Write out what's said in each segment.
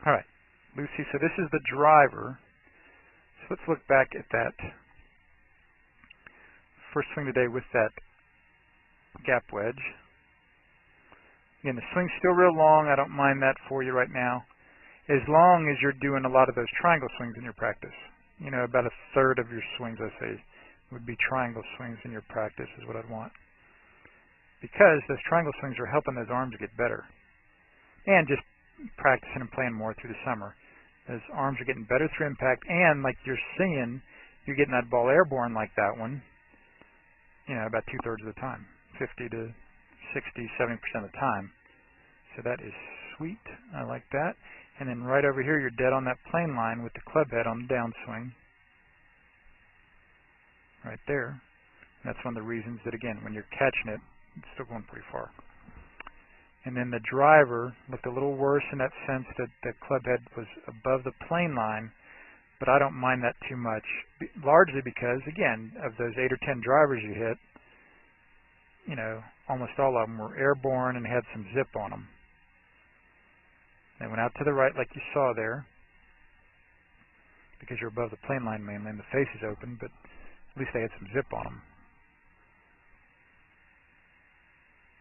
All right, Lucy, so this is the driver. So let's look back at that first swing today with that gap wedge. Again, the swing's still real long. I don't mind that for you right now, as long as you're doing a lot of those triangle swings in your practice. You know, about a third of your swings, I say, would be triangle swings in your practice is what I'd want. Because those triangle swings are helping those arms get better. And just practicing and playing more through the summer. Those arms are getting better through impact, and like you're seeing, you're getting that ball airborne like that one, you know, about 2/3 of the time, 50 to 60, 70% of the time. So that is sweet. I like that. And then right over here, you're dead on that plane line with the club head on the downswing. Right there. And that's one of the reasons that, again, when you're catching it, it's still going pretty far. And then the driver looked a little worse in that sense that the club head was above the plane line, but I don't mind that too much, largely because, again, of those 8 or 10 drivers you hit, you know, almost all of them were airborne and had some zip on them. They went out to the right like you saw there, because you're above the plane line mainly and the face is open, but at least they had some zip on them.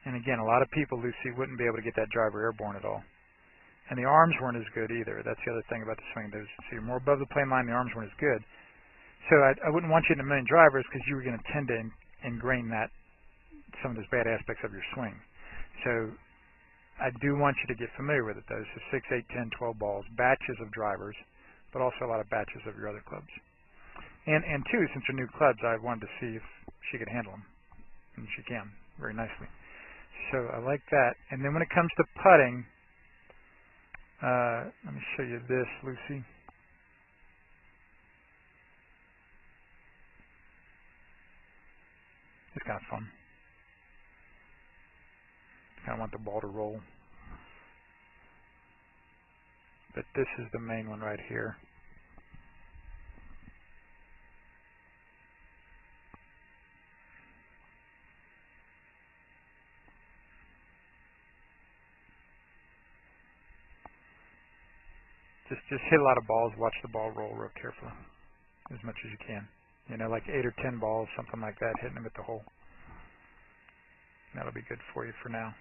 And again, a lot of people, Lucy, wouldn't be able to get that driver airborne at all. And the arms weren't as good either. That's the other thing about the swing. So you're more above the plane line, the arms weren't as good. So I wouldn't want you in a million drivers because you were going to tend to ingrain some of those bad aspects of your swing. So I do want you to get familiar with it, though. So 6, 8, 10, 12 balls, batches of drivers, but also a lot of batches of your other clubs. And two, since they're new clubs, I wanted to see if she could handle them. And she can, very nicely. So I like that. And then when it comes to putting, let me show you this, Lucy. It's kind of fun. I kind of want the ball to roll. But this is the main one right here. Just hit a lot of balls, watch the ball roll real carefully, as much as you can. You know, like 8 or 10 balls, something like that, hitting them at the hole. That'll be good for you for now.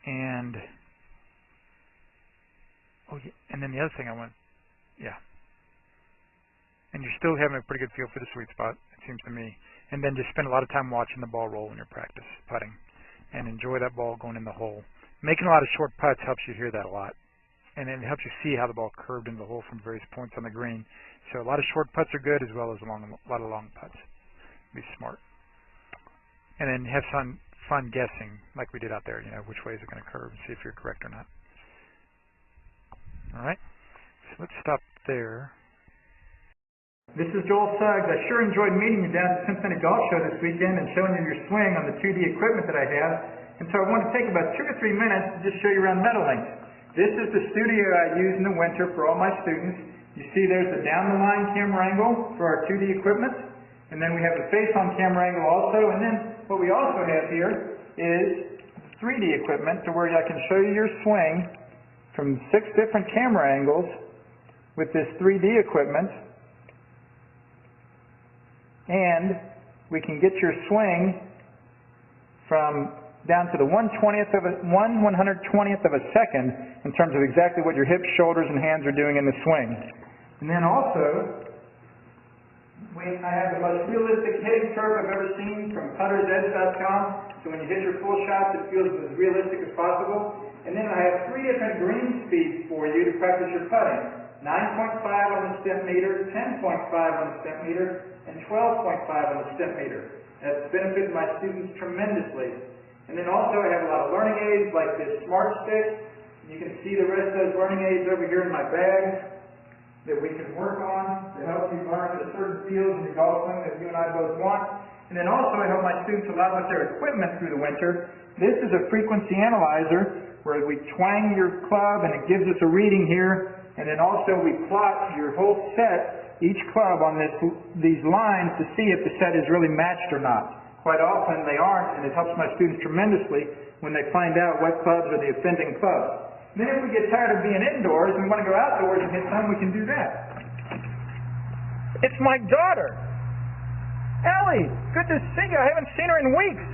And and then the other thing I want, and you're still having a pretty good feel for the sweet spot, it seems to me. And then just spend a lot of time watching the ball roll in your practice, putting, and enjoy that ball going in the hole. Making a lot of short putts helps you hear that a lot. And it helps you see how the ball curved into the hole from various points on the green. So a lot of short putts are good, as well as a lot of long putts. Be smart. And then have fun guessing, like we did out there, you know, which way is it going to curve, and see if you're correct or not. All right, so let's stop there. This is Joel Suggs. I sure enjoyed meeting you down at the Cincinnati Golf Show this weekend and showing you your swing on the 2D equipment that I have. And so I want to take about 2 or 3 minutes to just show you around Meadowlinks. This is the studio I use in the winter for all my students. You see there's the down-the-line camera angle for our 2D equipment. And then we have the face-on camera angle also. And then what we also have here is 3D equipment to where I can show you your swing from 6 different camera angles with this 3D equipment. And we can get your swing from down to the 1/120th of a second in terms of exactly what your hips, shoulders, and hands are doing in the swing. And then also, I have the most realistic hitting curve I've ever seen from puttersedge.com. So when you hit your full shots, it feels as realistic as possible. And then I have 3 different green speeds for you to practice your putting. 9.5 on the step meter, 10.5 on the step meter, and 12.5 on the step meter. That's benefited my students tremendously. And then also I have a lot of learning aids like this Smart Stick. You can see the rest of those learning aids over here in my bag that we can work on to help you learn the certain fields in your golf swing that you and I both want. And then also I help my students a lot with their equipment through the winter. This is a frequency analyzer where we twang your club and it gives us a reading here. And then also we plot your whole set, each club on these lines to see if the set is really matched or not. Quite often they aren't, and it helps my students tremendously when they find out what clubs are the offending clubs. Then if we get tired of being indoors and want to go outdoors and hit some, we can do that. It's my daughter. Ellie, good to see you. I haven't seen her in weeks.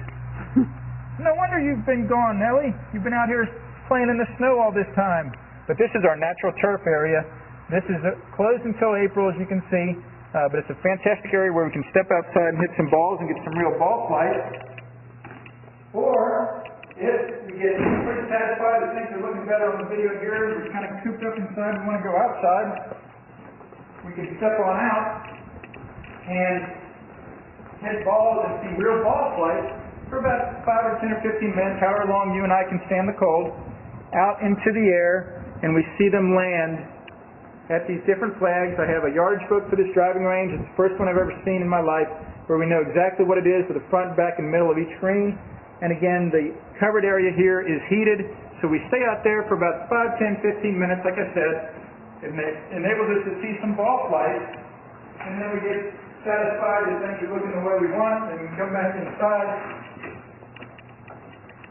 No wonder you've been gone, Ellie. You've been out here playing in the snow all this time. But this is our natural turf area. This is closed until April, as you can see. But it's a fantastic area where we can step outside and hit some balls and get some real ball flight. Or, if we get pretty satisfied that things are looking better on the video here, we're kind of cooped up inside and want to go outside, we can step on out and hit balls and see real ball flight for about 5 or 10 or 15 minutes, however long you and I can stand the cold, out into the air, and we see them land at these different flags. I have a yardage book for this driving range. It's the first one I've ever seen in my life where we know exactly what it is with the front, back, and middle of each green. And again, the covered area here is heated, so we stay out there for about 5, 10, 15 minutes, like I said. It enables us to see some ball flight, and then we get satisfied that things are looking the way we want, and we can come back inside,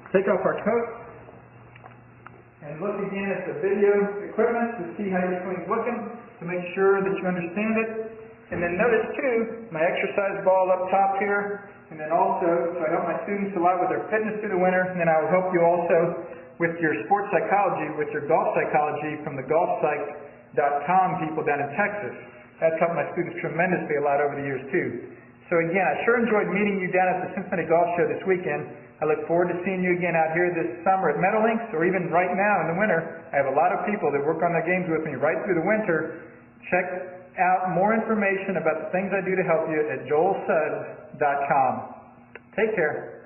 take off our coat, and look again at the video equipment to see how your swing's looking, to make sure that you understand it. And then notice too, my exercise ball up top here, and then also, so I help my students a lot with their fitness through the winter, and then I will help you also with your sports psychology, with your golf psychology from the golfpsych.com people down in Texas. That's helped my students tremendously a lot over the years too. So again, I sure enjoyed meeting you down at the Cincinnati Golf Show this weekend. I look forward to seeing you again out here this summer at Meadowlinks, or even right now in the winter. I have a lot of people that work on their games with me right through the winter. Check out more information about the things I do to help you at joelsuggs.com. Take care.